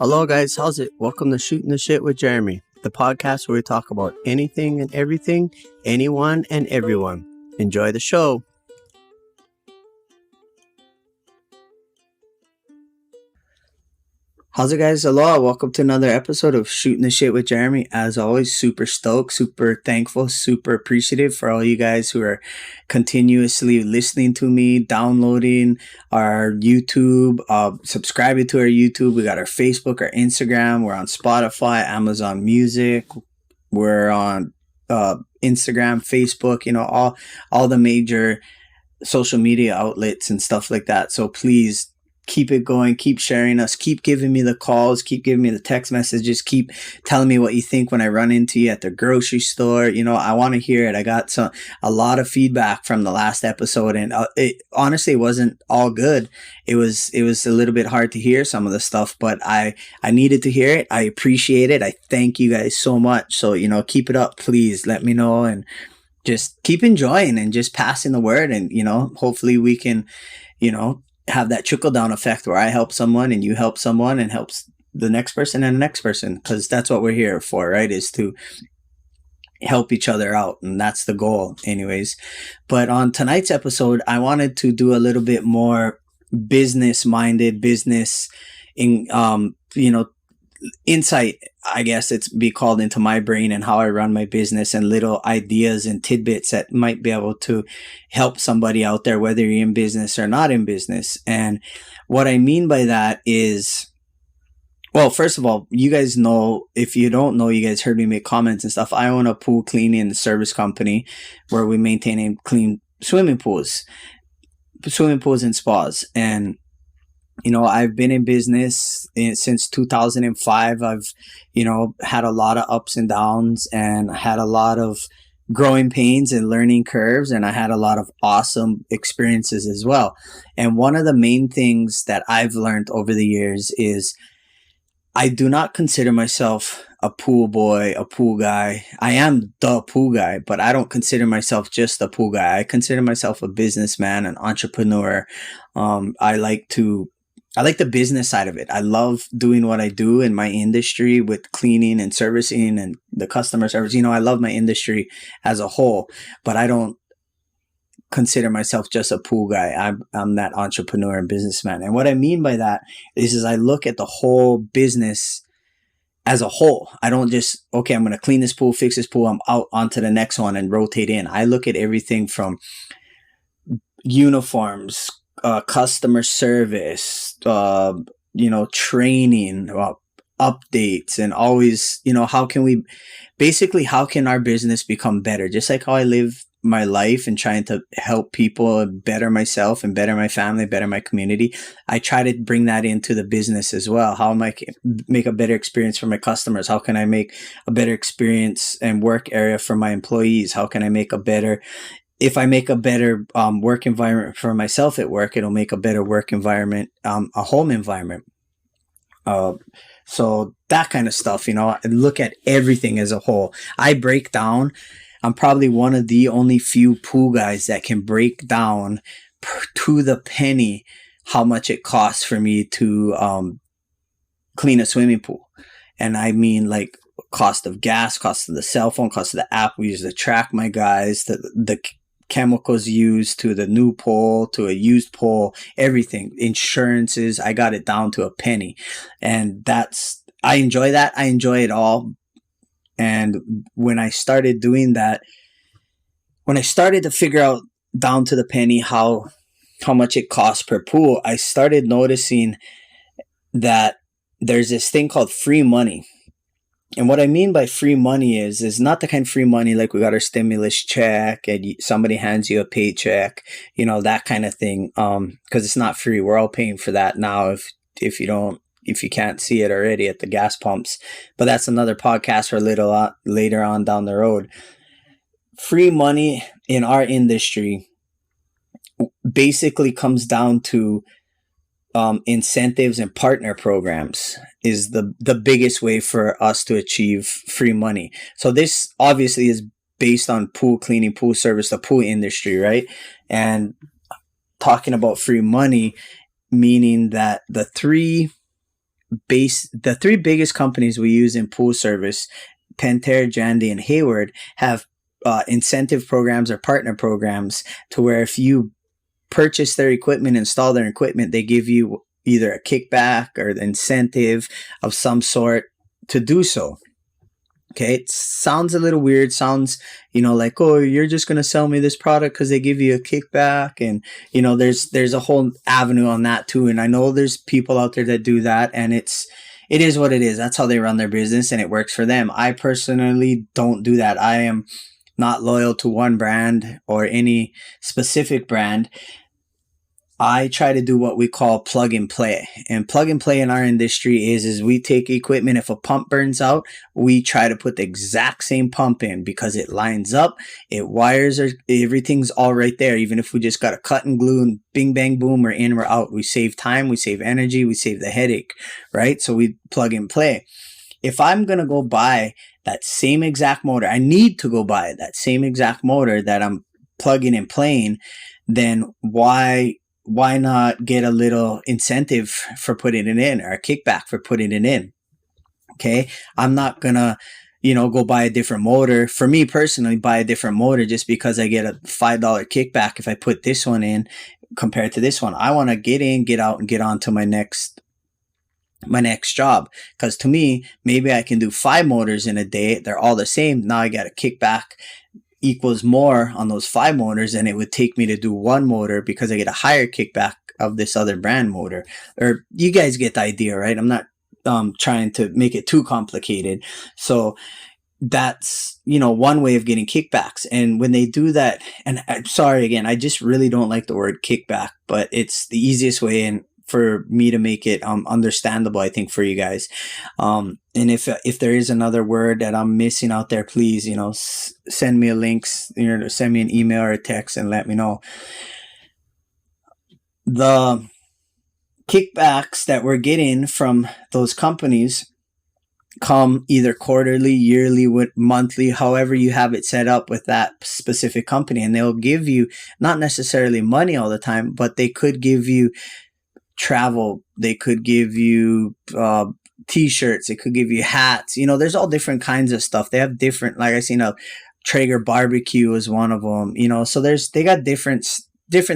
Hello, guys. How's it? Welcome to Shooting the Shit with Jeremy, the podcast where we talk about anything and everything, anyone and everyone. Enjoy the show. How's it, guys? Aloha. Welcome to another episode of Shooting the Shit with Jeremy. As always, super stoked, super thankful, super appreciative for all you guys who are continuously listening to me, downloading our YouTube, subscribing to our YouTube. We got our Facebook, our Instagram. We're on Spotify, Amazon Music. We're on Instagram, Facebook, all the major social media outlets and stuff like that. So please keep it going, keep sharing us, keep giving me the calls, keep giving me the text messages, keep telling me what you think when I run into you at the grocery store. I want to hear it. I got a lot of feedback from the last episode, and it honestly wasn't all good. It was a little bit hard to hear some of the stuff, but I needed to hear it. I appreciate it. I thank you guys so much. So, keep it up, please. Let me know and just keep enjoying and just passing the word, and hopefully we can have that trickle down effect where I help someone and you help someone and helps the next person and the next person, because that's what we're here for, right? Is to help each other out, and that's the goal anyways. But on tonight's episode, I wanted to do a little bit more business in insight, I guess it's be called, into my brain and how I run my business, and little ideas and tidbits that might be able to help somebody out there, whether you're in business or not in business. And what I mean by that is, well, first of all, you guys know, if you don't know, you guys heard me make comments and stuff. I own a pool cleaning and service company where we maintain and clean swimming pools and spas. And I've been in business since 2005. I've, had a lot of ups and downs, and had a lot of growing pains and learning curves, and I had a lot of awesome experiences as well. And one of the main things that I've learned over the years is I do not consider myself a pool boy, a pool guy. I am the pool guy, but I don't consider myself just a pool guy. I consider myself a businessman, an entrepreneur. I like the business side of it. I love doing what I do in my industry with cleaning and servicing and the customer service. I love my industry as a whole, but I don't consider myself just a pool guy. I'm that entrepreneur and businessman. And what I mean by that is I look at the whole business as a whole. I don't just, okay, I'm going to clean this pool, fix this pool, I'm out onto the next one and rotate in. I look at everything from uniforms, customer service, training, updates, and always, how can our business become better? Just like how I live my life and trying to help people better myself and better my family, better my community. I try to bring that into the business as well. How am I make a better experience for my customers? How can I make a better experience and work area for my employees? How can I make if I make a better work environment for myself at work, it'll make a better work environment, a home environment. So that kind of stuff, I look at everything as a whole. I'm probably one of the only few pool guys that can break down to the penny how much it costs for me to clean a swimming pool. And I mean, like, cost of gas, cost of the cell phone, cost of the app we use to track my guys, the chemicals used, to the new pole, to a used pole, everything, insurances. I got it down to a penny. And I enjoy that. I enjoy it all. And when I started doing that, when I started to figure out down to the penny how much it costs per pool, I started noticing that there's this thing called free money. And what I mean by free money is not the kind of free money like we got our stimulus check and somebody hands you a paycheck, that kind of thing. Because it's not free. We're all paying for that now. If you can't see it already at the gas pumps, but that's another podcast for a little later on down the road. Free money in our industry basically comes down to incentives and partner programs is the biggest way for us to achieve free money. So this obviously is based on pool cleaning, pool service, the pool industry, right? And talking about free money, meaning that the three the three biggest companies we use in pool service, Pentair, Jandy, and Hayward, have incentive programs or partner programs to where if you purchase their equipment, install their equipment, they give you either a kickback or an incentive of some sort to do so. Okay, it sounds a little weird. Sounds, like, oh, you're just gonna sell me this product because they give you a kickback, and there's a whole avenue on that too. And I know there's people out there that do that, and it is what it is. That's how they run their business, and it works for them. I personally don't do that. I am not loyal to one brand or any specific brand. I try to do what we call plug and play. And plug and play in our industry is we take equipment. If a pump burns out, we try to put the exact same pump in because it lines up, it wires, everything's all right there. Even if we just got to cut and glue and bing, bang, boom, we're in, we're out. We save time, we save energy, we save the headache, right? So we plug and play. If I'm going to go buy that same exact motor, I need to go buy that same exact motor that I'm plugging and playing, then why not get a little incentive for putting it in, or a kickback for putting it in? Okay. I'm not gonna, go buy a different motor. For me personally, buy a different motor just because I get a $5 kickback if I put this one in compared to this one. I want to get in, get out, and get on to my next job. Because to me, maybe I can do 5 motors in a day. They're all the same. Now I got a kickback equals more on those 5 motors than it would take me to do 1 motor because I get a higher kickback of this other brand motor. Or you guys get the idea, right? I'm not trying to make it too complicated. So that's, one way of getting kickbacks. And when they do that, and I'm sorry again, I just really don't like the word kickback, but it's the easiest way and for me to make it understandable, I think, for you guys. And if there is another word that I'm missing out there, please, send me a link, send me an email or a text and let me know. The kickbacks that we're getting from those companies come either quarterly, yearly, monthly, however you have it set up with that specific company. And they'll give you not necessarily money all the time, but they could give you travel, they could give you t-shirts, they could give you hats. There's all different kinds of stuff. They have different, like I seen a Traeger barbecue is one of them. So they got different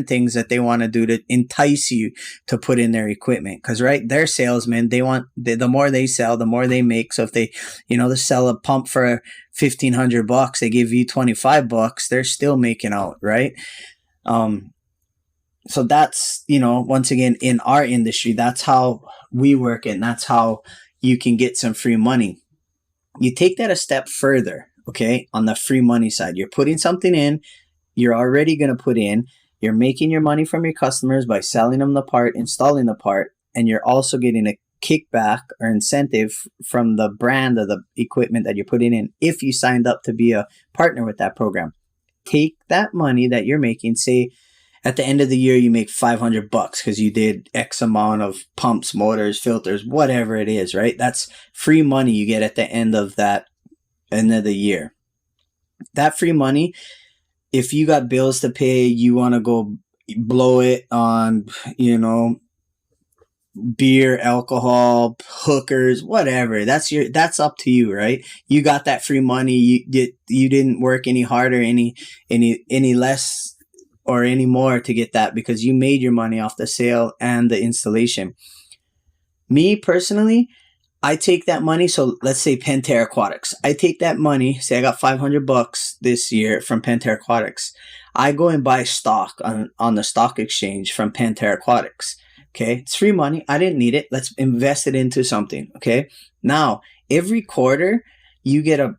things that they want to do to entice you to put in their equipment. Because they're salesmen. They want the more they sell, the more they make. So if they they sell a pump for $1,500, they give you $25, they're still making out, right? So that's, once again, in our industry, that's how we work, and that's how you can get some free money. You take that a step further, okay? On the free money side, you're putting something in, you're already going to put in, you're making your money from your customers by selling them the part, installing the part, and you're also getting a kickback or incentive from the brand of the equipment that you're putting in if you signed up to be a partner with that program. Take that money that you're making, say, at the end of the year, you make $500 because you did X amount of pumps, motors, filters, whatever it is, right? That's free money you get at the end of the year. That free money, if you got bills to pay, you want to go blow it on, beer, alcohol, hookers, whatever. That's up to you, right? You got that free money. You didn't work any harder, any less or any more to get that because you made your money off the sale and the installation. Me personally, I take that money. So let's say Pentair Aquatics. I take that money. Say I got $500 this year from Pentair Aquatics. I go and buy stock on the stock exchange from Pentair Aquatics. Okay. It's free money. I didn't need it. Let's invest it into something. Okay. Now, every quarter you get a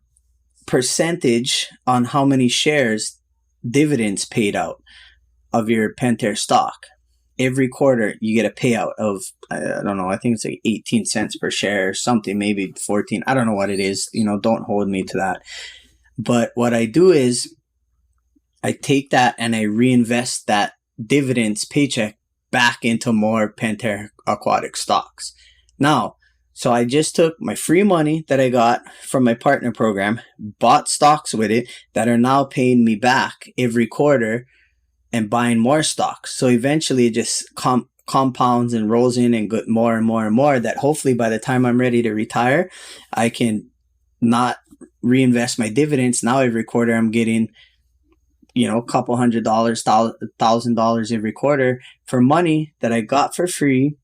percentage on how many shares dividends paid out of your Pentair stock. Every quarter you get a payout of, I don't know, I think it's like 18 cents per share or something, maybe 14. I don't know what it is. Don't hold me to that. But what I do is I take that and I reinvest that dividends paycheck back into more Pentair Aquatic stocks. Now, so I just took my free money that I got from my partner program, bought stocks with it that are now paying me back every quarter and buying more stocks. So eventually it just compounds and rolls in and get more and more and more, that hopefully by the time I'm ready to retire, I can not reinvest my dividends. Now every quarter I'm getting, a couple $100, $1,000 every quarter for money that I got for free,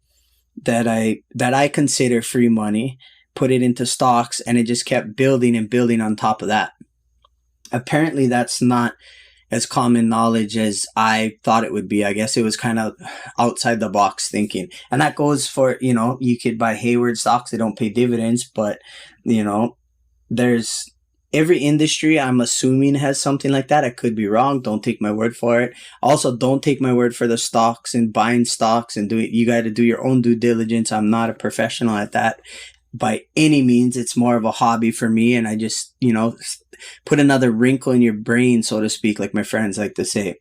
that I consider free money, put it into stocks, and it just kept building and building on top of that. Apparently that's not as common knowledge as I thought it would be. I guess it was kind of outside the box thinking. And that goes for, you could buy Hayward stocks. They don't pay dividends, but, there's every industry, I'm assuming, has something like that. I could be wrong. Don't take my word for it. Also, don't take my word for the stocks and buying stocks and you got to do your own due diligence. I'm not a professional at that by any means. It's more of a hobby for me. And I just, put another wrinkle in your brain, so to speak, like my friends like to say.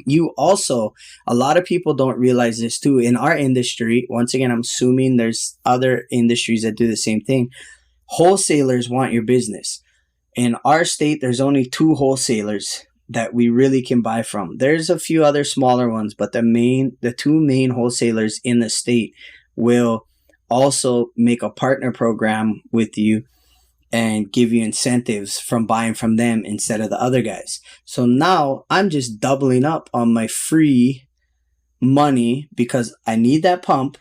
You also, a lot of people don't realize this too. In our industry, once again, I'm assuming there's other industries that do the same thing. Wholesalers want your business. In our state, there's only 2 wholesalers that we really can buy from. There's a few other smaller ones, but the 2 main wholesalers in the state will also make a partner program with you and give you incentives from buying from them instead of the other guys. So now I'm just doubling up on my free money because I need that pump.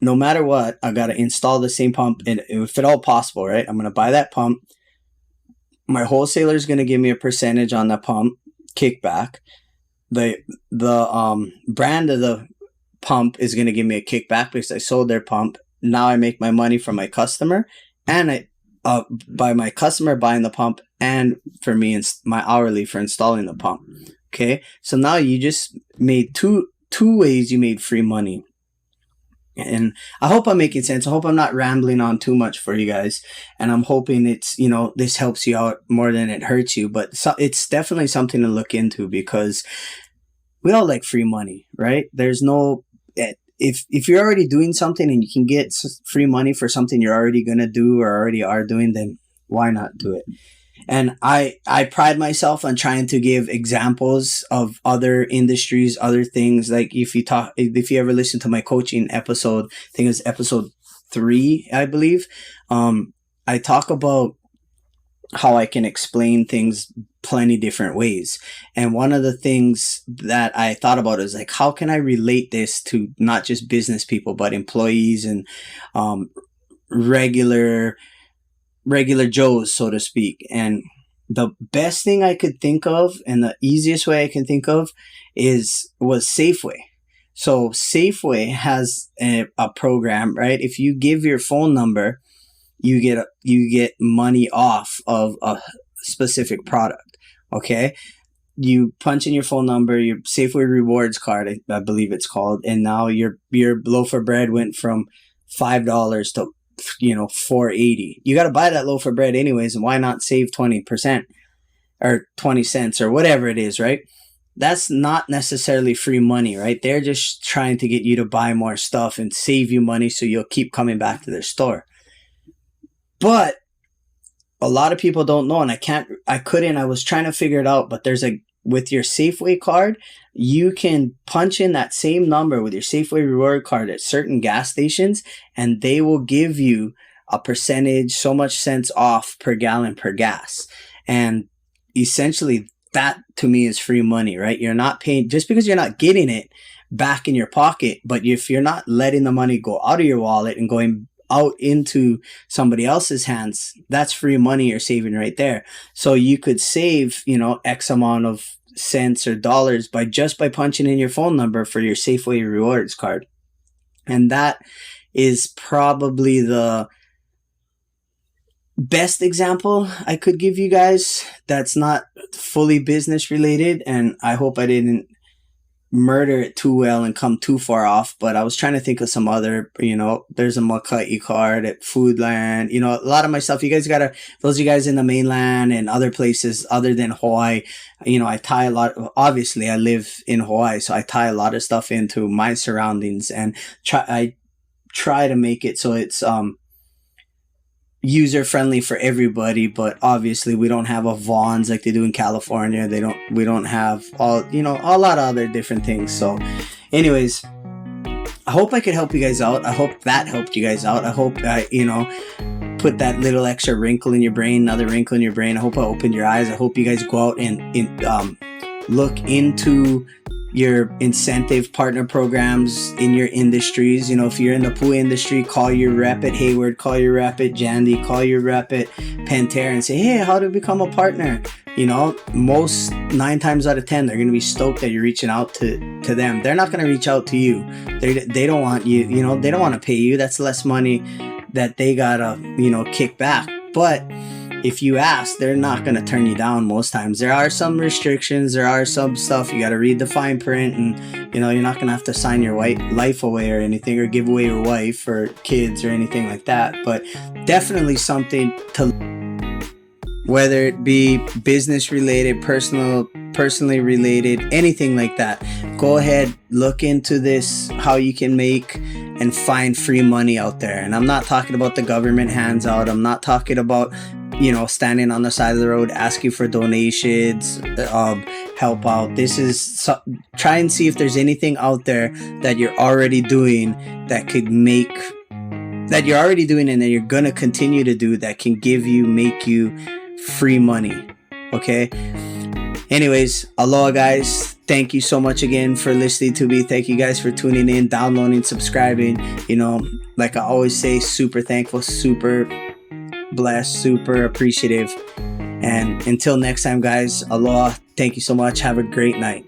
No matter what, I got to install the same pump, and if at all possible, right? I'm going to buy that pump. My wholesaler is going to give me a percentage on the pump kickback. The brand of the pump is going to give me a kickback because I sold their pump. Now I make my money from my customer, and by my customer buying the pump, and for me, my hourly for installing the pump. Okay, so now you just made two ways you made free money. And I hope I'm making sense. I hope I'm not rambling on too much for you guys. And I'm hoping it's, this helps you out more than it hurts you. But it's definitely something to look into because we all like free money, right? There's no, if you're already doing something and you can get free money for something you're already going to do or already are doing, then why not do it? And I pride myself on trying to give examples of other industries, other things. Like if you ever listen to my coaching episode, I think it's episode 3, I believe. I talk about how I can explain things plenty different ways. And one of the things that I thought about is like, how can I relate this to not just business people, but employees and regular Joes, so to speak. And the best thing I could think of and the easiest way I can think of was Safeway. So Safeway has a program, right? If you give your phone number, you get money off of a specific product. Okay. You punch in your phone number, your Safeway rewards card, I believe it's called. And now your loaf of bread went from $5 to $4.80. You got to buy that loaf of bread anyways, and why not save 20% or 20 cents or whatever it is, right? That's not necessarily free money, right? They're just trying to get you to buy more stuff and save you money so you'll keep coming back to their store. But a lot of people don't know, and I was trying to figure it out, but with your Safeway card, you can punch in that same number with your Safeway reward card at certain gas stations, and they will give you a percentage, so much cents off per gallon per gas. And essentially that to me is free money, right? You're not paying just because you're not getting it back in your pocket, but if you're not letting the money go out of your wallet and going out into somebody else's hands, that's free money you're saving right there. So you could save, X amount of cents or dollars by punching in your phone number for your Safeway rewards card. And that is probably the best example I could give you guys that's not fully business related. And I hope I didn't murder it too well and come too far off, but I was trying to think of some other, there's a Makai card at Foodland, a lot of my stuff, those of you guys in the mainland and other places other than Hawaii, I tie a lot, obviously I live in Hawaii, so I tie a lot of stuff into my surroundings and I try to make it so it's user friendly for everybody, but obviously we don't have a Vaughn's like they do in California. We don't have all, you know, a lot of other different things. So anyways, I hope I could help you guys out. I hope that helped you guys out. I hope I, you know, put that little extra wrinkle in your brain, another wrinkle in your brain. I hope I opened your eyes. I hope you guys go out and look into your incentive partner programs in your industries. You know, if you're in the pool industry, call your rep at Hayward, call your rep at Jandy, call your rep at Pentair and say, hey, how to become a partner? You know, most 9 times out of 10, they're going to be stoked that you're reaching out to them. They're not going to reach out to you. They don't want you, you know, they don't want to pay you. That's less money that they gotta, you know, kick back. But if you ask, they're not going to turn you down most times. There are some restrictions. There are some stuff. You got to read the fine print, and, you know, you're not going to have to sign your life away or anything, or give away your wife or kids or anything like that. But definitely something to, whether it be business related, personally related, anything like that. Go ahead, look into this, how you can make and find free money out there. And I'm not talking about the government hands out. I'm not talking about, you know, standing on the side of the road asking for donations, help out. This is try and see if there's anything out there that you're already doing that could make, that you're already doing and that you're gonna continue to do, that can make you free money. Okay. Anyways, aloha guys. Thank you so much again for listening to me. Thank you guys for tuning in, downloading, subscribing. You know, like I always say, super thankful, super blessed, super appreciative. And until next time, guys, aloha. Thank you so much. Have a great night.